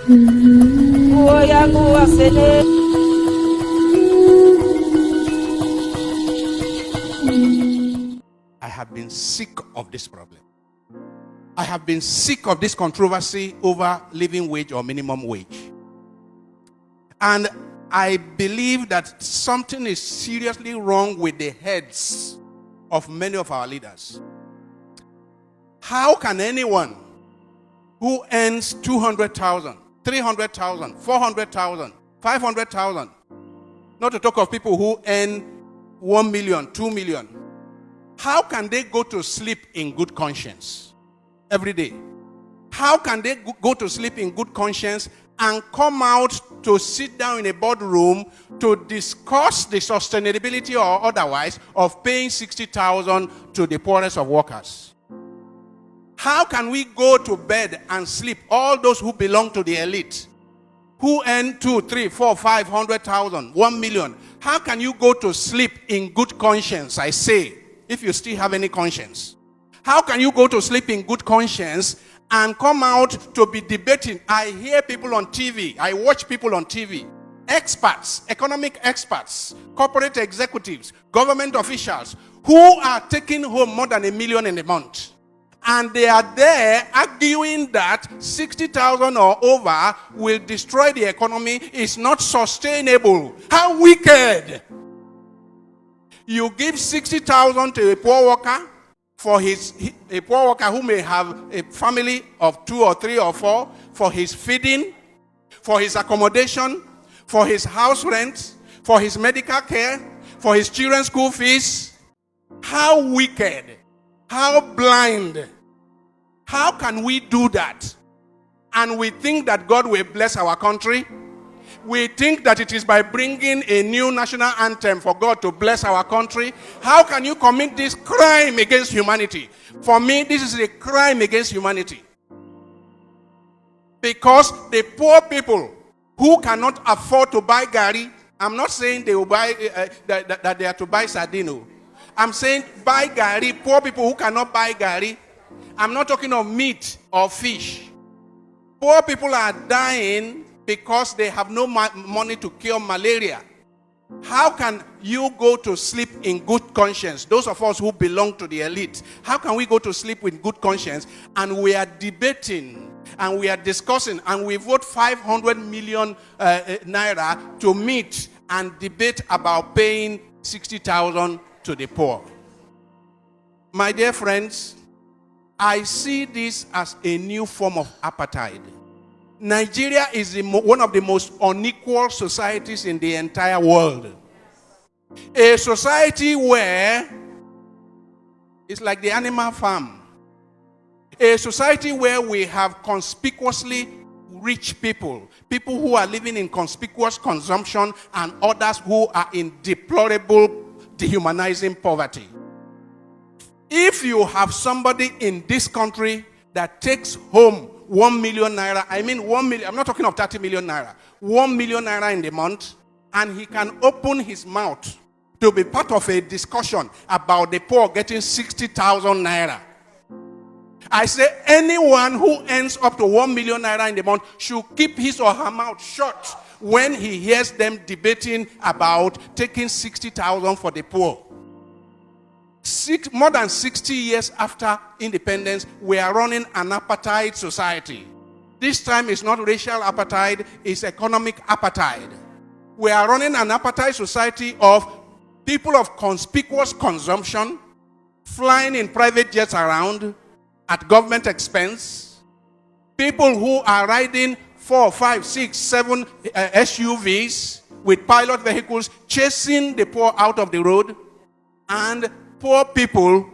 I have been sick of this problem. I have been sick of this controversy over living wage or minimum wage. And I believe that something is seriously wrong with the heads of many of our leaders. How can anyone who earns 200,000, 300,000, 400,000, 500,000, not to talk of people who earn 1 million, 2 million, how can they go to sleep in good conscience every day? How can they go to sleep in good conscience and come out to sit down in a boardroom to discuss the sustainability or otherwise of paying 60,000 to the poorest of workers? How can we go to bed and sleep, all those who belong to the elite, who earn 2, 3, 4, 500,000, 1 million? How can you go to sleep in good conscience, I say, if you still have any conscience? How can you go to sleep in good conscience and come out to be debating? I hear people on TV, I watch people on TV, experts, economic experts, corporate executives, government officials, who are taking home more than $1 million in a month. And they are there arguing that 60,000 or over will destroy the economy, is not sustainable. How wicked! You give 60,000 to a poor worker, a poor worker who may have a family of 2 or 3 or 4, for his feeding, for his accommodation, for his house rent, for his medical care, for his children's school fees. How wicked! How blind! How can we do that? And we think that God will bless our country. We think that it is by bringing a new national anthem for God to bless our country. How can you commit this crime against humanity? For me, this is a crime against humanity. Because the poor people who cannot afford to buy gari, I'm not saying they will buy that they are to buy sardine. I'm saying buy gari, poor people who cannot buy gari. I'm not talking of meat or fish. Poor people are dying because they have no money to cure malaria. How can you go to sleep in good conscience? Those of us who belong to the elite, how can we go to sleep with good conscience and we are debating and we are discussing and we vote 500 million naira to meet and debate about paying 60,000 to the poor? My dear friends, I see this as a new form of apartheid. Nigeria is one of the most unequal societies in the entire world. A society where it's like the animal farm. A society where we have conspicuously rich people, people who are living in conspicuous consumption, and others who are in deplorable, dehumanizing poverty. If you have somebody in this country that takes home 1 million naira, I mean 1 million, I'm not talking of 30 million naira, 1 million naira in the month, and he can open his mouth to be part of a discussion about the poor getting 60,000 naira. I say anyone who earns up to 1 million naira in the month should keep his or her mouth shut when he hears them debating about taking 60,000 for the poor. More than 60 years after independence, we are running an apartheid society. This time it's not racial apartheid, it's economic apartheid. We are running an apartheid society of people of conspicuous consumption, flying in private jets around at government expense, people who are riding 4, 5, 6, 7 SUVs with pilot vehicles, chasing the poor out of the road, and poor people,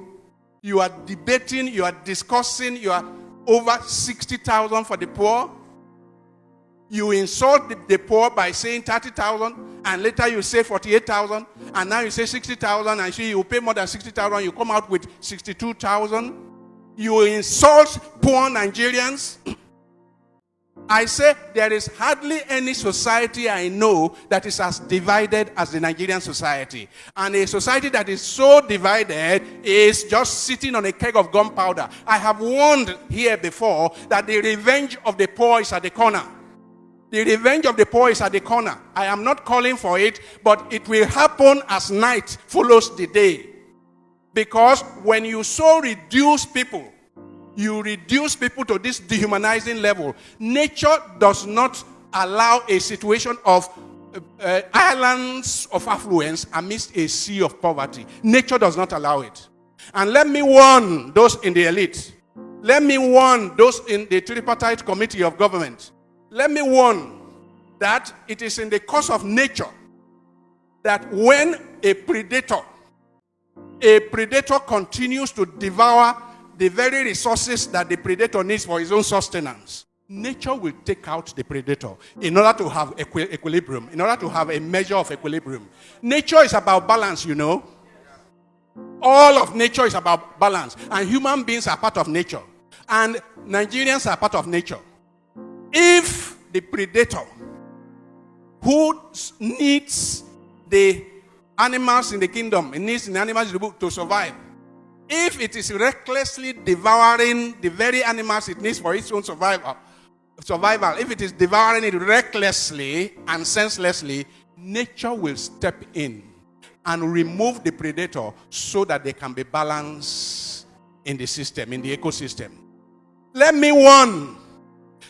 you are debating, you are discussing, you are over 60,000 for the poor. You insult the poor by saying 30,000, and later you say 48,000, and now you say 60,000, and you pay more than 60,000, you come out with 62,000. You insult poor Nigerians. I say there is hardly any society I know that is as divided as the Nigerian society. And a society that is so divided is just sitting on a keg of gunpowder. I have warned here before that the revenge of the poor is at the corner. The revenge of the poor is at the corner. I am not calling for it, but it will happen as night follows the day. Because when you so reduce people, you reduce people to this dehumanizing level. Nature does not allow a situation of islands of affluence amidst a sea of poverty. Nature does not allow it. And let me warn those in the elite. Let me warn those in the tripartite committee of government. Let me warn that it is in the course of nature that when a predator continues to devour the very resources that the predator needs for his own sustenance, nature will take out the predator in order to have equilibrium, in order to have a measure of equilibrium. Nature is about balance, you know. All of nature is about balance. And human beings are part of nature. And Nigerians are part of nature. If the predator who needs the animals in the kingdom, it needs the animals in the book to survive, if it is recklessly devouring the very animals it needs for its own survival, if it is devouring it recklessly and senselessly, nature will step in and remove the predator so that there can be balance in the system, in the ecosystem. Let me warn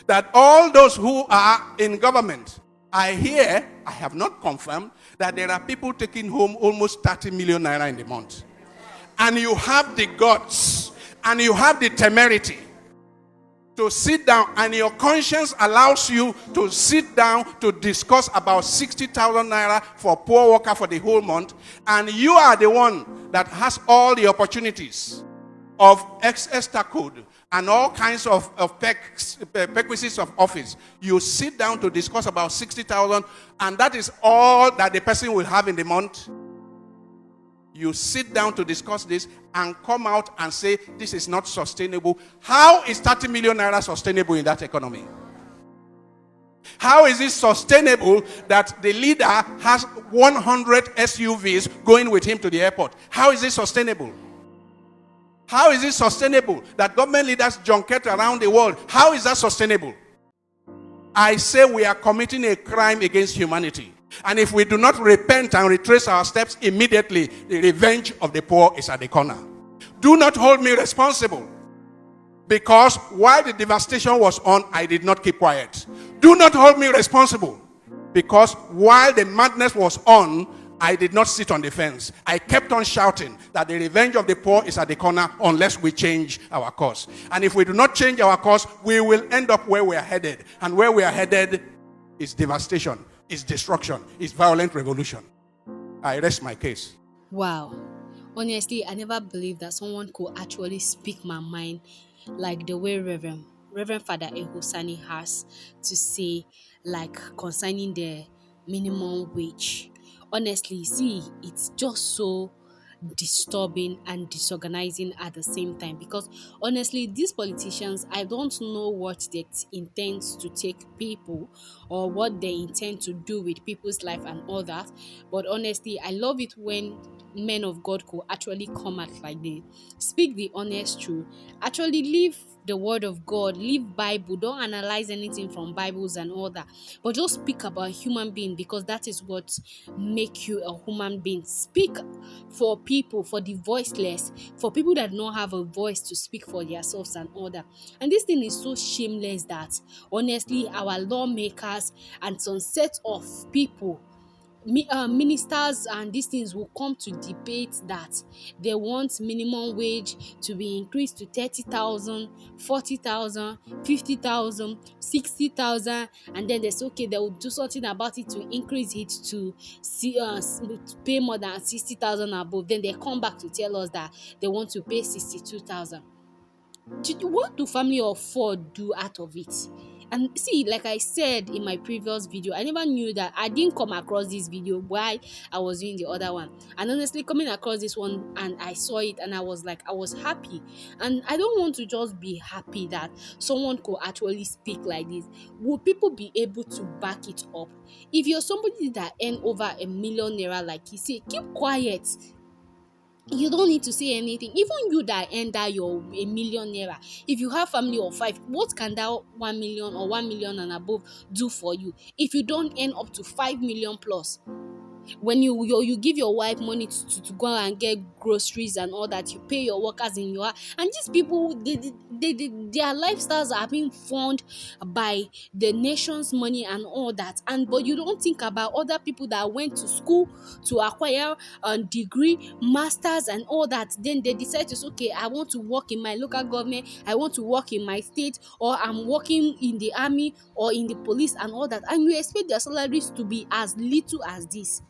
that all those who are in government, I hear, I have not confirmed, that there are people taking home almost 30 million naira in the month. And you have the guts and you have the temerity to sit down, and your conscience allows you to sit down to discuss about 60,000 naira for poor worker for the whole month, and you are the one that has all the opportunities of extra code and all kinds of perquisites of office. You sit down to discuss about 60,000, and that is all that the person will have in the month. You sit down to discuss this and come out and say, this is not sustainable. How is 30 million naira sustainable in that economy? How is it sustainable that the leader has 100 SUVs going with him to the airport? How is it sustainable? How is it sustainable that government leaders junket around the world? How is that sustainable? I say we are committing a crime against humanity. And if we do not repent and retrace our steps immediately, the revenge of the poor is at the corner. Do not hold me responsible, because while the devastation was on, I did not keep quiet. Do not hold me responsible, because while the madness was on, I did not sit on the fence. I kept on shouting that the revenge of the poor is at the corner unless we change our course. And if we do not change our course, we will end up where we are headed. And where we are headed is devastation, is destruction, is violent revolution. I rest my case. Wow. Honestly, I never believed that someone could actually speak my mind like the way Reverend Father Ehusani has to say, like concerning the minimum wage. Honestly, see, it's just so disturbing and disorganizing at the same time, because honestly these politicians, I don't know what they intend to take people or what they intend to do with people's life and all that. But honestly, I love it when men of God could actually come out like they speak the honest truth, actually live the word of God, live Bible, don't analyze anything from Bibles and all that, but just speak about human being, because that is what make you a human being. Speak for people, for the voiceless, for people that don't have a voice to speak for themselves and all that. And this thing is so shameless that honestly our lawmakers and some set of people, ministers and these things, will come to debate that they want minimum wage to be increased to 30,000, 40,000, 50,000, 60,000, and then they say okay, they will do something about it to increase it to to pay more than 60,000 above. Then they come back to tell us that they want to pay 62,000. What do family of four do out of it? And see, like I said in my previous video, I never knew that. I didn't come across this video while I was doing the other one. And honestly, coming across this one and I saw it and I was like, I was happy. And I don't want to just be happy that someone could actually speak like this. Would people be able to back it up? If you're somebody that earn over a million naira, like you say, keep quiet. You don't need to say anything. Even you that enter your a million naira, if you have family of five, what can that 1 million or 1 million and above do for you if you don't earn up to 5 million plus? When you give your wife money to go and get groceries and all that, you pay your workers in your house, and these people, their lifestyles are being funded by the nation's money and all that. And but you don't think about other people that went to school to acquire a degree, masters and all that. Then they decide to say, okay, I want to work in my local government, I want to work in my state, or I'm working in the army or in the police and all that, and you expect their salaries to be as little as this.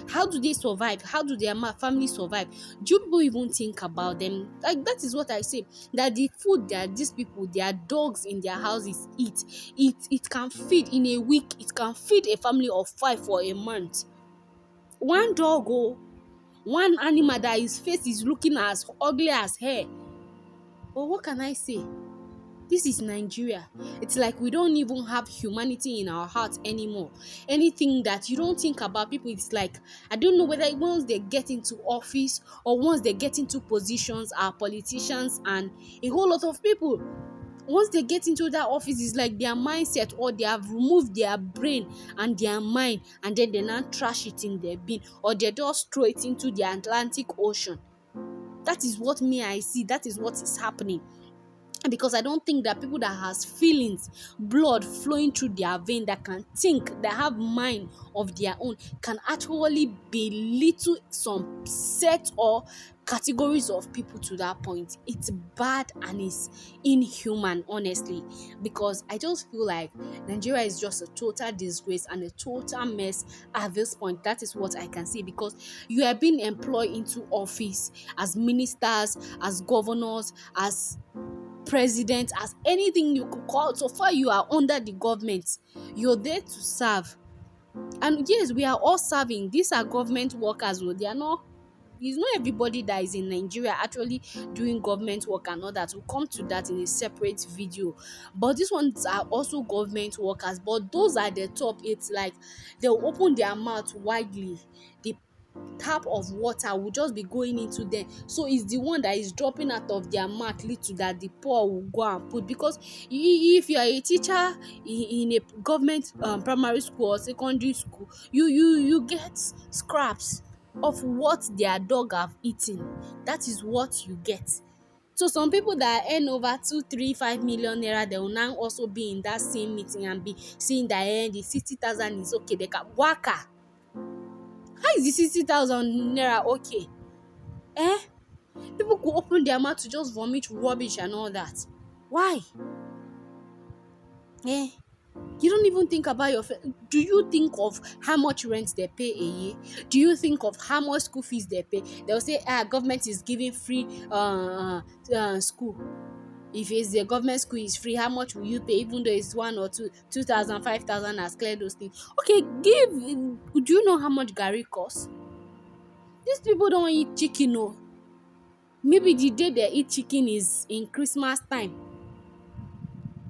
How do they survive? How do their family survive? Do people even think about them? Like, that is what I say, that the food that these people, their dogs in their houses eat, it can feed in a week, it can feed a family of five for a month. One dog, oh, one animal that his face is looking as ugly as hair. But what can I say? This is Nigeria. It's like we don't even have humanity in our hearts anymore. Anything that you don't think about people, it's like, I don't know whether once they get into office or once they get into positions, our politicians and a whole lot of people, once they get into that office, it's like their mindset, or they have removed their brain and their mind, and then they now trash it in their bin, or they just throw it into the Atlantic Ocean. That is what me I see. That is what is happening. Because I don't think that people that has feelings, blood flowing through their vein, that can think, that have mind of their own, can actually belittle some set or categories of people to that point. It's bad and it's inhuman, honestly, because I just feel like Nigeria is just a total disgrace and a total mess at this point. That is what I can see, because you are being employed into office as ministers, as governors, as president, as anything you could call. So far you are under the government, you're there to serve. And yes, we are all serving. These are government workers, they are not, it's not everybody that is in Nigeria actually doing government work and all that. We'll come to that in a separate video. But these ones are also government workers, but those at the top, it's like they'll open their mouth widely. The tap of water will just be going into them, so it's the one that is dropping out of their mouth little that the poor will go and put. Because if you are a teacher in a government primary school or secondary school, you get scraps of what their dog have eaten. That is what you get. So some people that earn over 2, 3, 5 million naira, they will now also be in that same meeting and be saying that the 60,000 is okay. They can waka. How is the 60,000 naira okay? Eh? People could open their mouth to just vomit rubbish and all that. Why? Eh? You don't even think about do you think of how much rent they pay a year? Do you think of how much school fees they pay? They'll say, government is giving free school. If it's the government school is free, how much will you pay? Even though it's 1 or 2,000, 5,000 has cleared those things. Okay, do you know how much Gary costs? These people don't eat chicken, oh. Maybe the day they eat chicken is in Christmas time,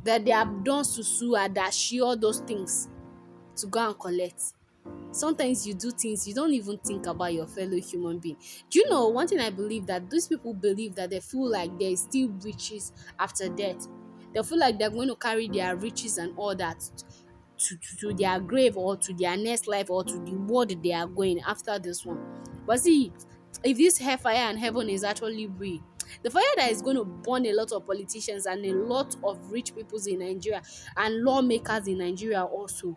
that they have done susu, adashi, all those things to go and collect. Sometimes you do things you don't even think about your fellow human being. Do you know one thing? I believe that these people believe that they feel like there is still riches after death. They feel like they're going to carry their riches and all that to their grave, or to their next life, or to the world they are going after this one. But see, if this hellfire and heaven is actually real, the fire that is going to burn a lot of politicians and a lot of rich people in Nigeria and lawmakers in Nigeria also,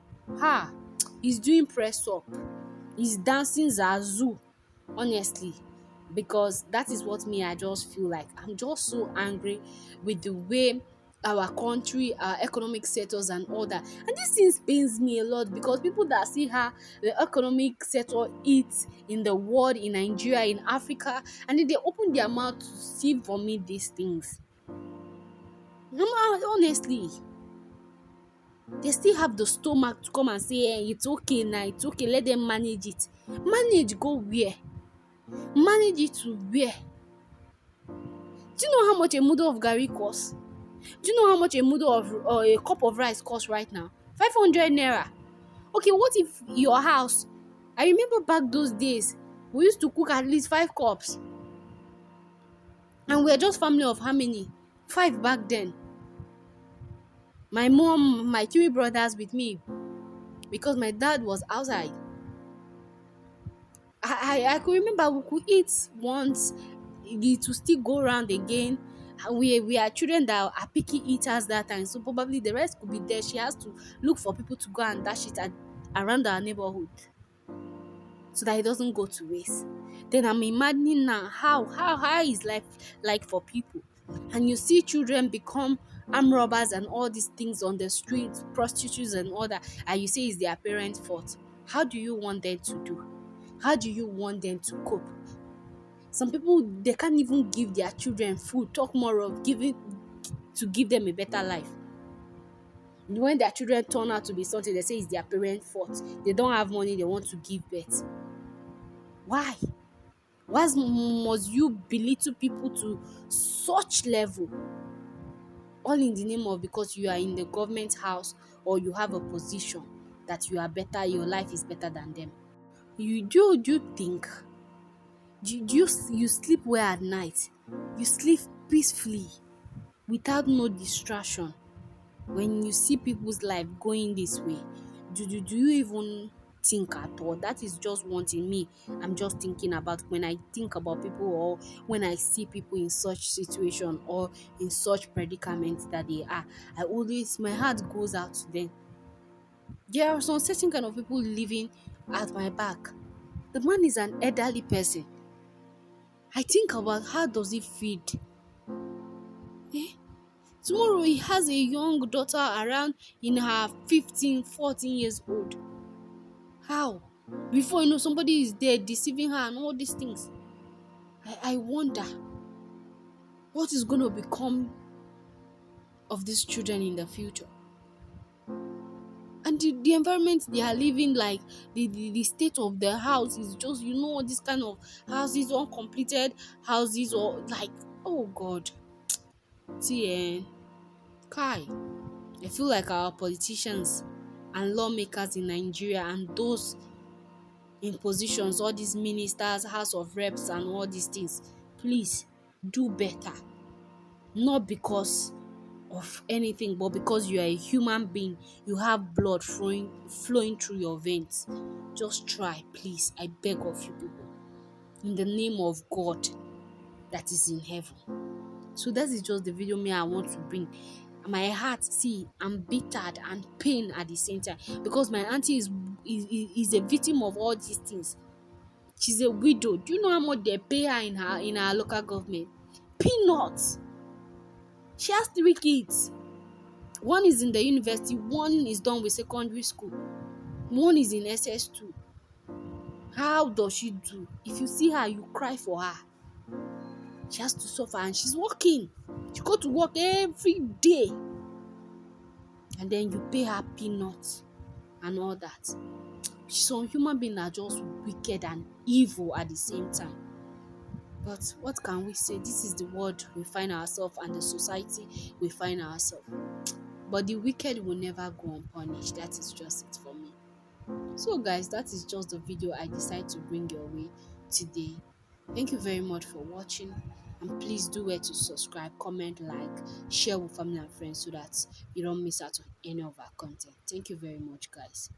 is doing press up, is dancing zazu, honestly. Because that is what me I just feel like. I'm just so angry with the way our country, our economic sectors and all that. And this thing pains me a lot, because people that see how the economic sector eats in the world, in Nigeria, in Africa, and then they open their mouth to see for me these things. Honestly, they still have the stomach to come and say, it's okay now, it's okay, let them manage it. Manage go where? Manage it to where? Do you know how much a mudu of garri costs? Do you know how much a mudu of a cup of rice costs right now? 500 naira. Okay, what if your house, I remember back those days, we used to cook at least 5 cups. And we're just family of how many? 5 back then. My mom, my 3 brothers with me, because my dad was outside. I could remember we could eat once, it will still go around again. And we are children that are picky eaters that time, so probably the rest could be there. She has to look for people to go and dash it around our neighborhood so that it doesn't go to waste. Then I'm imagining now how is life like for people, and you see children become arm robbers and all these things on the streets, prostitutes and all that, and you say it's their parents' fault. How do you want them to do? How do you want them to cope? Some people, they can't even give their children food, talk more of giving to give them a better life. When their children turn out to be something, they say it's their parents' fault. They don't have money, they want to give birth. Why? Why must you belittle people to such level? All in the name of because you are in the government house or you have a position that you are better, your life is better than them. Do you think you sleep well at night? You sleep peacefully without no distraction. When you see people's life going this way, do you even think at all? That is just one thing me I'm just thinking about when I think about people, or when I see people in such situation or in such predicaments that they are. I always, my heart goes out to them. There are some certain kind of people living at my back. The man is an elderly person. I think about how does he feed. Eh? Tomorrow he has a young daughter around in her 15, 14 years old. How? Before you know, somebody is there deceiving her and all these things. I wonder what is going to become of these children in the future. And the environment they are living, like the state of the house is just, this kind of houses, uncompleted houses, or like, oh God. See, Kai. I feel like our politicians and lawmakers in Nigeria and those in positions, all these ministers, House of Reps, and all these things, please do better. Not because of anything, but because you are a human being, you have blood flowing through your veins. Just try, please. I beg of you people, in the name of God that is in heaven. So that is just the video me I want to bring. My heart, see, I'm bittered and pain at the same time, because my auntie is a victim of all these things. She's a widow. Do you know how much they pay her in her local government? Peanuts. She has 3 kids. One is in the university, one is done with secondary school, one is in SS2. How does she do? If you see her, you cry for her. She has to suffer, and she's working. She go to work every day, and then you pay her peanuts and all that. Some human beings are just wicked and evil at the same time. But what can we say? This is the world we find ourselves and the society we find ourselves. But the wicked will never go unpunished. That is just it for me. So guys, that is just the video I decided to bring your way today. Thank you very much for watching, and please do where to subscribe, comment, like, share with family and friends so that you don't miss out on any of our content. Thank you very much, guys.